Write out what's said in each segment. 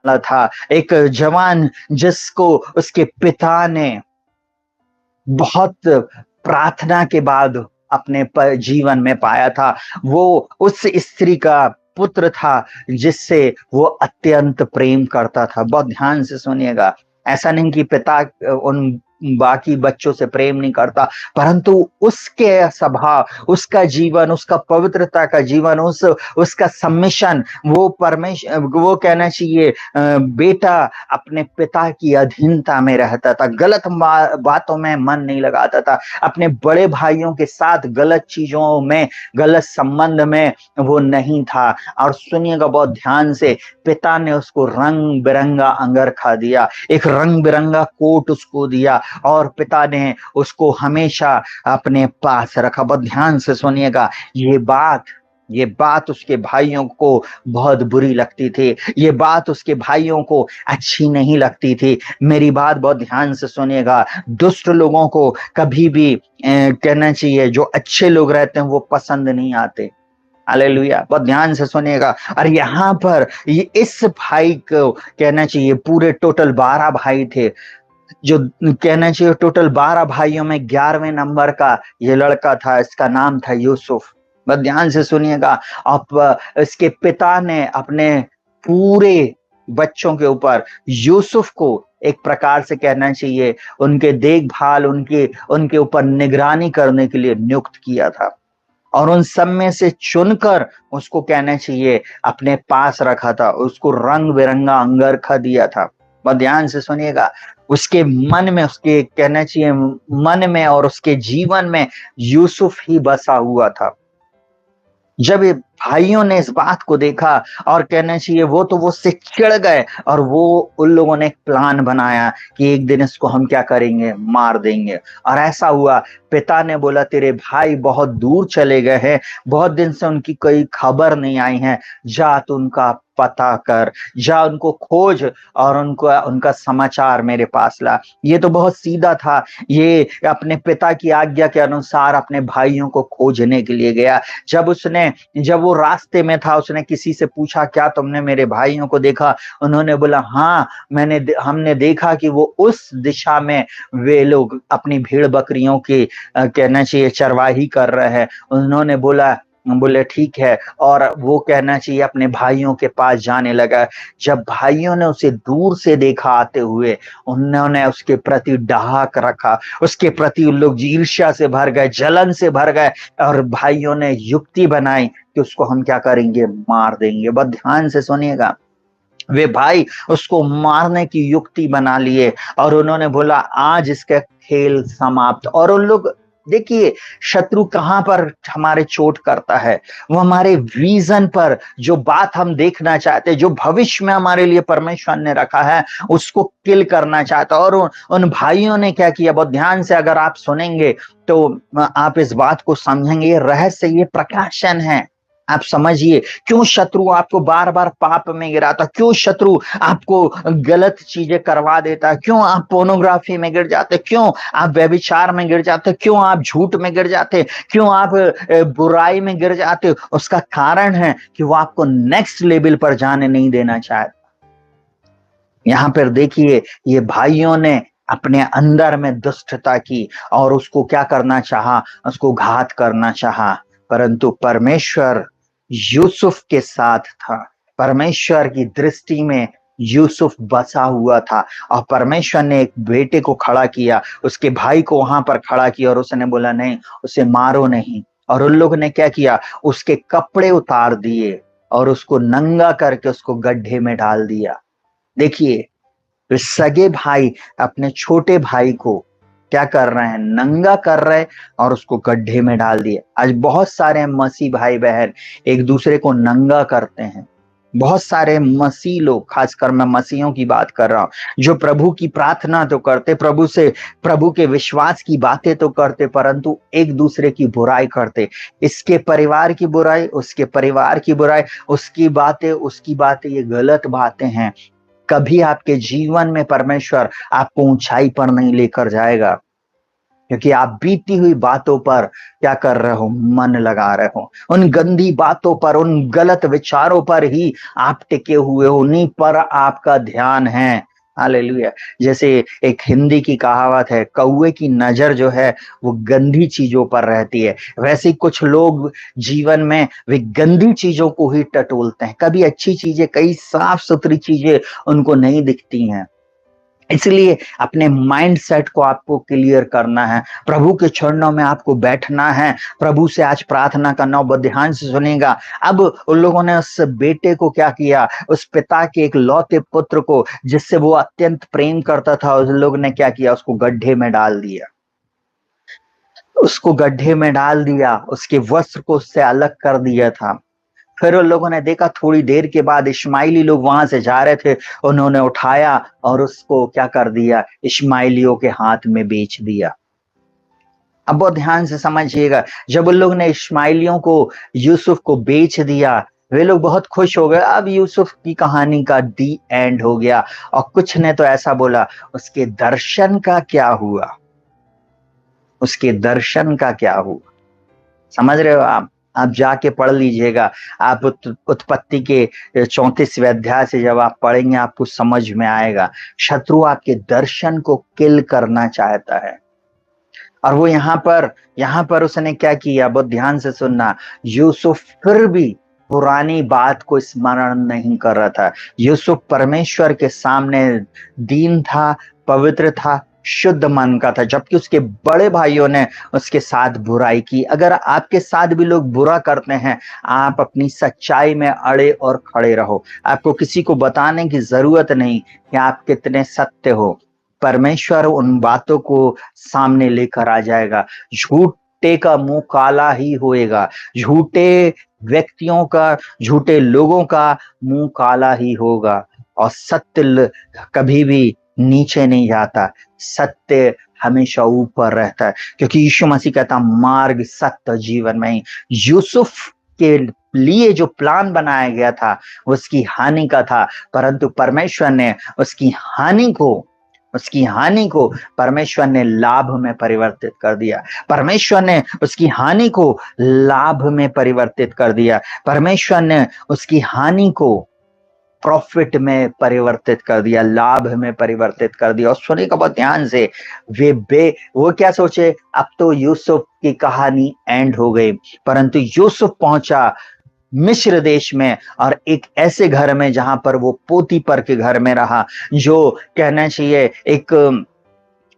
वाला था, एक जवान जिसको उसके पिता ने बहुत प्रार्थना के बाद अपने जीवन में पाया था। वो उस स्त्री का पुत्र था जिससे वो अत्यंत प्रेम करता था। बहुत ध्यान से सुनिएगा, ऐसा नहीं कि पिता उन बाकी बच्चों से प्रेम नहीं करता, परंतु उसके स्वभाव, उसका जीवन, उसका पवित्रता का जीवन, उसका सबमिशन, वो कहना चाहिए बेटा अपने पिता की अधीनता में रहता था, गलत बातों में मन नहीं लगाता था, अपने बड़े भाइयों के साथ गलत चीजों में, गलत संबंध में वो नहीं था। और सुनिएगा बहुत ध्यान से, पिता ने उसको रंग बिरंगा अंगरखा दिया, एक रंग बिरंगा कोट उसको दिया, और पिता ने उसको हमेशा अपने पास रखा। बहुत ध्यान से सुनिएगा, ये बात उसके भाइयों को बहुत बुरी लगती थी, ये बात उसके भाइयों को अच्छी नहीं लगती थी। मेरी बात बहुत ध्यान से सुनिएगा, दुष्ट लोगों को कभी भी कहना चाहिए जो अच्छे लोग रहते हैं वो पसंद नहीं आते। हालेलुया, बहुत ध्यान से सुनिएगा। और यहाँ पर ये इस भाई को कहना चाहिए, पूरे टोटल 12 भाई थे, जो कहना चाहिए टोटल 12 भाइयों में 11वें नंबर का ये लड़का था, इसका नाम था यूसुफ। बस ध्यान से सुनिएगा। अब इसके पिता ने अपने पूरे बच्चों के ऊपर यूसुफ को एक प्रकार से कहना चाहिए उनके देखभाल, उनके उनके ऊपर निगरानी करने के लिए नियुक्त किया था, और उन सब में से चुनकर उसको कहना चाहिए अपने पास रखा था, उसको रंग बिरंगा अंगरखा दिया था। बहुत ध्यान से सुनिएगा, उसके मन में, उसके कहना चाहिए मन में और उसके जीवन में यूसुफ ही बसा हुआ था। जब ये भाइयों ने इस बात को देखा, और कहना चाहिए वो तो वो उससे चिढ़ गए, और वो उन लोगों ने एक प्लान बनाया कि एक दिन इसको हम क्या करेंगे, मार देंगे। और ऐसा हुआ, पिता ने बोला तेरे भाई बहुत दूर चले गए हैं, बहुत दिन से उनकी कोई खबर नहीं आई है, जा तू उनका पता कर, जा उनको खोज और उनको उनका समाचार मेरे पास ला। ये तो बहुत सीधा था, ये अपने पिता की आज्ञा के अनुसार अपने भाइयों को खोजने के लिए गया। जब वो रास्ते में था, उसने किसी से पूछा क्या तुमने मेरे भाइयों को देखा? उन्होंने बोला हाँ, हमने देखा कि वो उस दिशा में वे लोग अपनी भेड़ बकरियों की कहना चाहिए चरवाही कर रहे हैं। उन्होंने बोले ठीक है, और वो कहना चाहिए अपने भाइयों के पास जाने लगा। जब भाइयों ने उसे दूर से देखा आते हुए, उन्होंने उसके प्रति डहाक रखा, उसके प्रति उन लोग ईर्ष्या से भर गए, जलन से भर गए, और भाइयों ने युक्ति बनाई कि उसको हम क्या करेंगे, मार देंगे। बहुत ध्यान से सुनिएगा, वे भाई उसको मारने की युक्ति बना लिए, और उन्होंने बोला आज इसका खेल समाप्त। और उन लोग, देखिए शत्रु कहां पर हमारे चोट करता है, वो हमारे विजन पर, जो बात हम देखना चाहते हैं, जो भविष्य में हमारे लिए परमेश्वर ने रखा है, उसको किल करना चाहता है। और उन भाइयों ने क्या किया, बहुत ध्यान से अगर आप सुनेंगे तो आप इस बात को समझेंगे, ये रहस्य, ये प्रकाशन है। आप समझिए क्यों शत्रु आपको बार बार पाप में गिराता, क्यों शत्रु आपको गलत चीजें करवा देता, क्यों आप पोर्नोग्राफी में गिर जाते, क्यों आप व्यभिचार में गिर जाते, क्यों आप झूठ में गिर जाते, क्यों आप बुराई में गिर जाते। उसका कारण है कि वो आपको नेक्स्ट लेवल पर जाने नहीं देना चाहता। यहाँ पर देखिए, ये भाइयों ने अपने अंदर में दुष्टता की और उसको क्या करना चाहा, उसको घात करना चाहा, परंतु परमेश्वर यूसुफ के साथ था। परमेश्वर की दृष्टि में यूसुफ बसा हुआ था, और परमेश्वर ने एक बेटे को खड़ा किया, उसके भाई को वहां पर खड़ा किया, और उसने बोला नहीं, उसे मारो नहीं। और उन लोगों ने क्या किया, उसके कपड़े उतार दिए और उसको नंगा करके उसको गड्ढे में डाल दिया। देखिए, सगे भाई अपने छोटे भाई को क्या कर रहे हैं, नंगा कर रहे हैं और उसको गड्ढे में डाल दिए। आज बहुत सारे मसीह भाई बहन एक दूसरे को नंगा करते हैं। बहुत सारे मसीह लोग, खासकर मैं मसीहों की बात कर रहा हूं, जो प्रभु की प्रार्थना तो करते, प्रभु के विश्वास की बातें तो करते, परंतु एक दूसरे की बुराई करते। इसके परिवार की बुराई, उसके परिवार की बुराई, उसकी बातें, ये गलत बातें हैं। कभी आपके जीवन में परमेश्वर आपको ऊंचाई पर नहीं लेकर जाएगा। क्योंकि आप बीती हुई बातों पर क्या कर रहे हो, मन लगा रहे हो। उन गंदी बातों पर, उन गलत विचारों पर ही आप टिके हुए हो, उन्हीं पर आपका ध्यान है। हालेलुया। जैसे एक हिंदी की कहावत है, कौवे की नजर जो है वो गंदी चीजों पर रहती है। वैसे ही कुछ लोग जीवन में वे गंदी चीजों को ही टटोलते हैं, कभी अच्छी चीजें, कई साफ सुथरी चीजें उनको नहीं दिखती हैं। इसलिए अपने माइंड सेट को आपको क्लियर करना है, प्रभु के चरणों में आपको बैठना है, प्रभु से आज प्रार्थना करना। वो ध्यान से सुनेगा। अब उन लोगों ने उस बेटे को क्या किया, उस पिता के एक लौते पुत्र को जिससे वो अत्यंत प्रेम करता था, उस लोग ने क्या किया, उसको गड्ढे में डाल दिया। उसको गड्ढे में डाल दिया, उसके वस्त्र को उससे अलग कर दिया था। फिर उन लोगों ने देखा, थोड़ी देर के बाद इश्माइली लोग वहां से जा रहे थे, उन्होंने उठाया और उसको क्या कर दिया, इश्माइलियों के हाथ में बेच दिया। अब बहुत ध्यान से समझिएगा, जब उन लोग ने इश्माइलियों को, यूसुफ को बेच दिया, वे लोग बहुत खुश हो गए। अब यूसुफ की कहानी का दी एंड हो गया। और कुछ ने तो ऐसा बोला, उसके दर्शन का क्या हुआ, उसके दर्शन का क्या हुआ। समझ रहे हो आप जाके पढ़ लीजिएगा। आप उत्पत्ति के 34वें अध्याय से जब आप पढ़ेंगे आपको समझ में आएगा। शत्रु आपके दर्शन को किल करना चाहता है। और वो यहाँ पर उसने क्या किया, बहुत ध्यान से सुनना। यूसुफ फिर भी पुरानी बात को स्मरण नहीं कर रहा था। यूसुफ परमेश्वर के सामने दीन था, पवित्र था, शुद्ध मन का था, जबकि उसके बड़े भाइयों ने उसके साथ बुराई की। अगर आपके साथ भी लोग बुरा करते हैं, आप अपनी सच्चाई में अड़े और खड़े रहो। आपको किसी को बताने की जरूरत नहीं कि आप कितने सत्य हो। परमेश्वर उन बातों को सामने लेकर आ जाएगा। झूठे का मुंह काला ही होएगा, झूठे व्यक्तियों का, झूठे लोगों का मुंह काला ही होगा। और सत्य कभी भी नीचे नहीं जाता, सत्य हमेशा ऊपर रहता है, क्योंकि यीशु मसीह कहता मार्ग सत्य जीवन में ही। यूसुफ के लिए जो प्लान बनाया गया था उसकी हानि का था, परंतु परमेश्वर ने उसकी हानि को परमेश्वर ने लाभ में परिवर्तित कर दिया। परमेश्वर ने उसकी हानि को लाभ में परिवर्तित कर दिया। परमेश्वर ने उसकी हानि को प्रॉफिट में परिवर्तित कर दिया, लाभ में परिवर्तित कर दिया। और सुनिए का बहुत ध्यान से, वो क्या सोचे, अब तो यूसुफ की कहानी एंड हो गई, परंतु यूसुफ पहुंचा मिस्र देश में, और एक ऐसे घर में जहां पर वो पोतीपर के घर में रहा, जो कहना चाहिए एक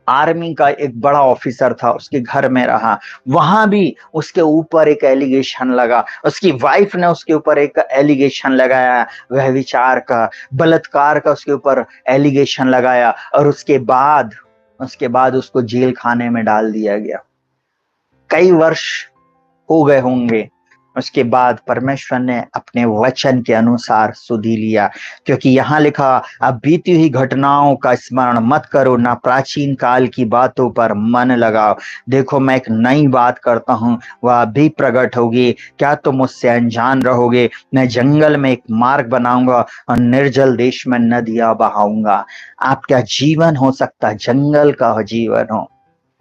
आर्मी का एक बड़ा ऑफिसर था, उसके घर में रहा। वहां भी उसके ऊपर एक एलिगेशन लगा, उसकी वाइफ ने उसके ऊपर एक एलिगेशन लगाया, वह विचार का, बलात्कार का उसके ऊपर एलिगेशन लगाया, और उसके बाद उसको जेल खाने में डाल दिया गया। कई वर्ष हो गए होंगे। उसके बाद परमेश्वर ने अपने वचन के अनुसार सुधि लिया, क्योंकि यहाँ लिखा, अब बीती हुई घटनाओं का स्मरण मत करो, ना प्राचीन काल की बातों पर मन लगाओ। देखो मैं एक नई बात करता हूँ, वह अभी प्रकट होगी, क्या तुम मुझसे अनजान रहोगे। मैं जंगल में एक मार्ग बनाऊंगा और निर्जल देश में नदियां बहाऊंगा। आपका जीवन हो सकता है जंगल का जीवन हो,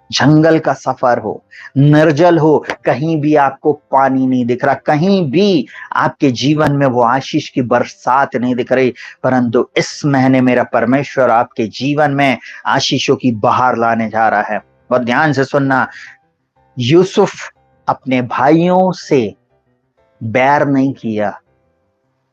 जंगल का सफर हो, निर्जल हो, कहीं भी आपको पानी नहीं दिख रहा, कहीं भी आपके जीवन में वो आशीष की बरसात नहीं दिख रही, परंतु इस महीने मेरा परमेश्वर आपके जीवन में आशीषों की बहार लाने जा रहा है। बहुत ध्यान से सुनना, यूसुफ अपने भाइयों से बैर नहीं किया।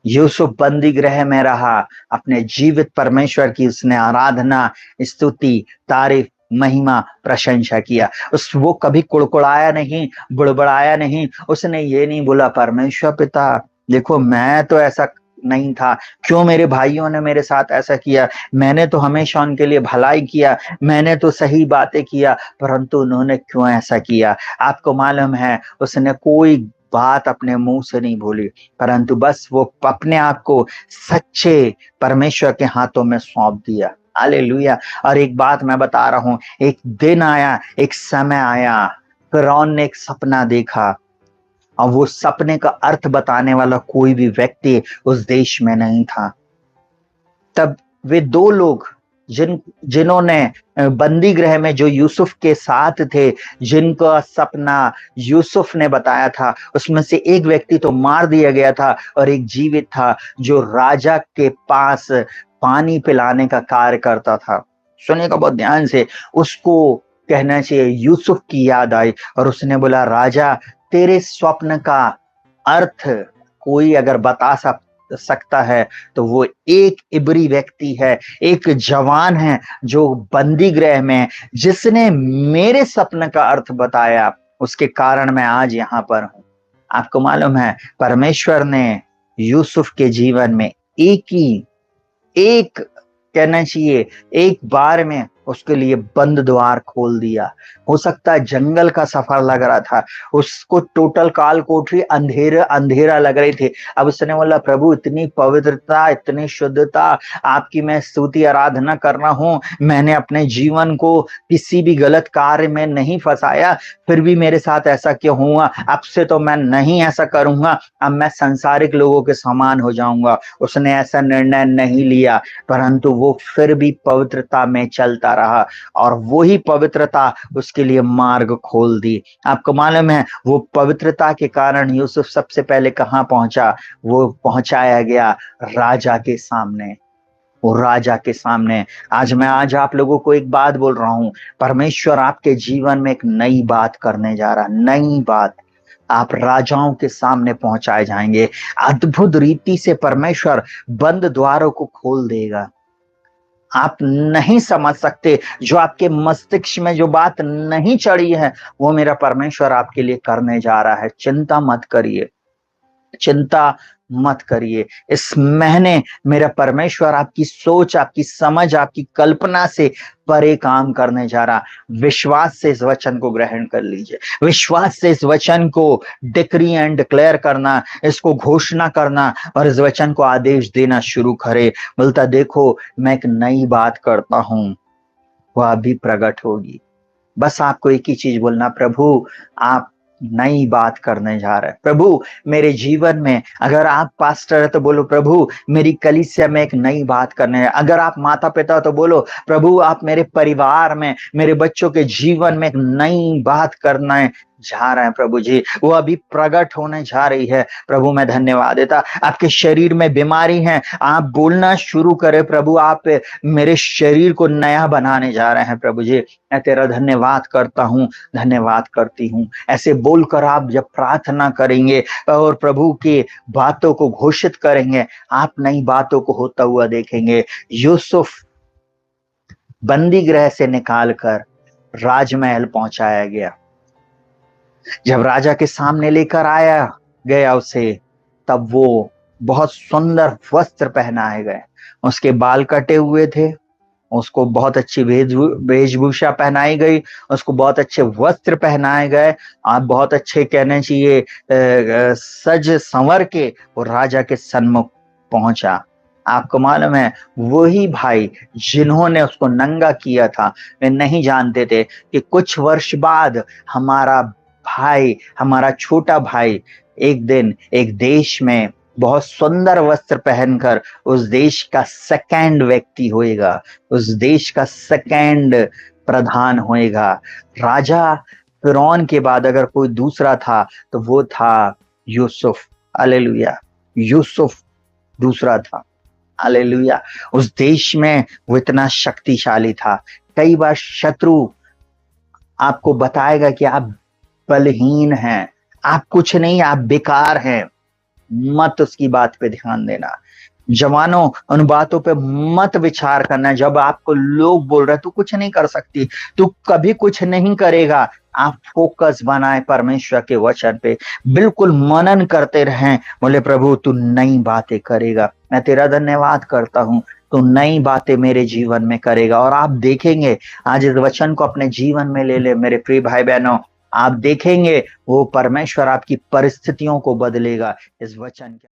यूसुफ बंदी गृह में रहा, अपने जीवित परमेश्वर की उसने आराधना, स्तुति, तारीफ, महिमा, प्रशंसा किया। वो कभी कुड़कुड़ाया नहीं, बुड़बड़ाया नहीं। उसने ये नहीं बोला, परमेश्वर पिता देखो मैं तो ऐसा नहीं था, क्यों मेरे भाइयों ने मेरे साथ ऐसा किया, मैंने तो हमेशा उनके लिए भलाई किया, मैंने तो सही बातें किया, परंतु उन्होंने क्यों ऐसा किया। आपको मालूम है, उसने कोई बात अपने मुंह से नहीं बोली, परंतु बस वो अपने आप को सच्चे परमेश्वर के हाथों में सौंप दिया। हालेलुया। और एक बात मैं बता रहा हूं, एक दिन आया, एक समय आया, फिरौन ने एक सपना देखा, और वो सपने का अर्थ बताने वाला कोई भी व्यक्ति उस देश में नहीं था। तब वे दो लोग जिन्होंने बंदी गृह में जो यूसुफ के साथ थे, जिनका सपना यूसुफ ने बताया था, उसमें से एक व्यक्ति तो मार दिया गया था और एक जीवित था जो राजा के पास पानी पिलाने का कार्य करता था। सुनिएगा बहुत ध्यान से, उसको कहना चाहिए यूसुफ की याद आई और उसने बोला, राजा तेरे स्वप्न का अर्थ कोई अगर बता सकता है तो वो एक इब्री व्यक्ति है, एक जवान है जो बंदी गृह में, जिसने मेरे सपने का अर्थ बताया, उसके कारण मैं आज यहाँ पर हूं। आपको मालूम है, परमेश्वर ने यूसुफ के जीवन में एक कहना चाहिए एक बार में उसके लिए बंद द्वार खोल दिया। हो सकता है जंगल का सफर लग रहा था, उसको टोटल काल कोठरी अंधेरा लग रही थी। अब उसने बोला, प्रभु इतनी पवित्रता, इतनी शुद्धता आपकी मैं स्तुति आराधना कर रहा हूं, मैंने अपने जीवन को किसी भी गलत कार्य में नहीं फंसाया, फिर भी मेरे साथ ऐसा क्यों हुआ? अब से तो मैं नहीं ऐसा करूंगा, अब मैं संसारिक लोगों के समान हो जाऊंगा। उसने ऐसा निर्णय नहीं लिया, परंतु वो फिर भी पवित्रता में चलता रहा और वही पवित्रता उसके लिए मार्ग खोल दी। आपको मालूम है, वो पवित्रता के कारण यूसुफ सबसे पहले कहां पहुंचा? वो पहुंचाया गया राजा के सामने। वो राजा के सामने। आज आप लोगों को एक बात बोल रहा हूं, परमेश्वर आपके जीवन में एक नई बात करने जा रहा, नई बात। आप राजाओं के सामने पहुंचाए जाएंगे। अद्भुत रीति से परमेश्वर बंद द्वारों को खोल देगा। आप नहीं समझ सकते, जो आपके मस्तिष्क में जो बात नहीं चढ़ी है, वो मेरा परमेश्वर आपके लिए करने जा रहा है। चिंता मत करिए, चिंता मत करिए। इस महीने मेरा परमेश्वर आपकी सोच, आपकी समझ, आपकी कल्पना से परे काम करने जा रहा। विश्वास से इस वचन को ग्रहण कर लीजिए, विश्वास से इस वचन को डिक्री एंड डिक्लेयर करना, इसको घोषणा करना और इस वचन को आदेश देना शुरू करे। बोलता, देखो मैं एक नई बात करता हूं, वह अभी प्रकट होगी। बस आपको एक ही चीज बोलना, प्रभु आप नई बात करने जा रहे हैं। प्रभु मेरे जीवन में, अगर आप पास्टर है तो बोलो, प्रभु मेरी कलीसिया में एक नई बात करने है। अगर आप माता पिता तो बोलो, प्रभु आप मेरे परिवार में, मेरे बच्चों के जीवन में एक नई बात करना जा रहे हैं। प्रभु जी, वो अभी प्रकट होने जा रही है। प्रभु मैं धन्यवाद देता, आपके शरीर में बीमारी है, आप बोलना शुरू करें, प्रभु आप मेरे शरीर को नया बनाने जा रहे हैं। प्रभु जी मैं तेरा धन्यवाद करता हूँ, धन्यवाद करती हूँ। ऐसे बोलकर आप जब प्रार्थना करेंगे और प्रभु की बातों को घोषित करेंगे, आप नई बातों को होता हुआ देखेंगे। यूसुफ बंदी गृह से निकालकर राजमहल पहुंचाया गया। जब राजा के सामने लेकर आया गया उसे, तब वो बहुत सुंदर वस्त्र पहनाए गए। उसके बाल कटे हुए थे, उसको बहुत अच्छी वेशभूषा पहनाई गई, उसको बहुत अच्छे वस्त्र पहनाए गए। आप बहुत अच्छे कहने चाहिए सज संवर के वो राजा के सन्मुख पहुंचा। आपको मालूम है, वही भाई जिन्होंने उसको नंगा किया था, वे नहीं जानते थे कि कुछ वर्ष बाद हमारा भाई, हमारा छोटा भाई एक दिन एक देश में बहुत सुंदर वस्त्र पहनकर उस देश का सेकंड व्यक्ति होएगा, उस देश का सेकंड प्रधान होएगा। राजा फिरौन के बाद अगर कोई दूसरा था तो वो था यूसुफ। हालेलुया, यूसुफ दूसरा था। हालेलुया, उस देश में वो इतना शक्तिशाली था। कई बार शत्रु आपको बताएगा कि आप बलहीन हैं, आप कुछ नहीं, आप बेकार हैं। मत उसकी बात पे ध्यान देना। जवानों, उन बातों पे मत विचार करना। जब आपको लोग बोल रहे तू कुछ नहीं कर सकती, तू कभी कुछ नहीं करेगा, आप फोकस बनाए परमेश्वर के वचन पे, बिल्कुल मनन करते रहें। बोले, प्रभु तू नई बातें करेगा। मैं तेरा धन्यवाद करता हूँ, तो नई बातें मेरे जीवन में करेगा। और आप देखेंगे, आज इस वचन को अपने जीवन में ले ले मेरे प्रिय भाई बहनों, आप देखेंगे वो परमेश्वर आपकी परिस्थितियों को बदलेगा इस वचन के।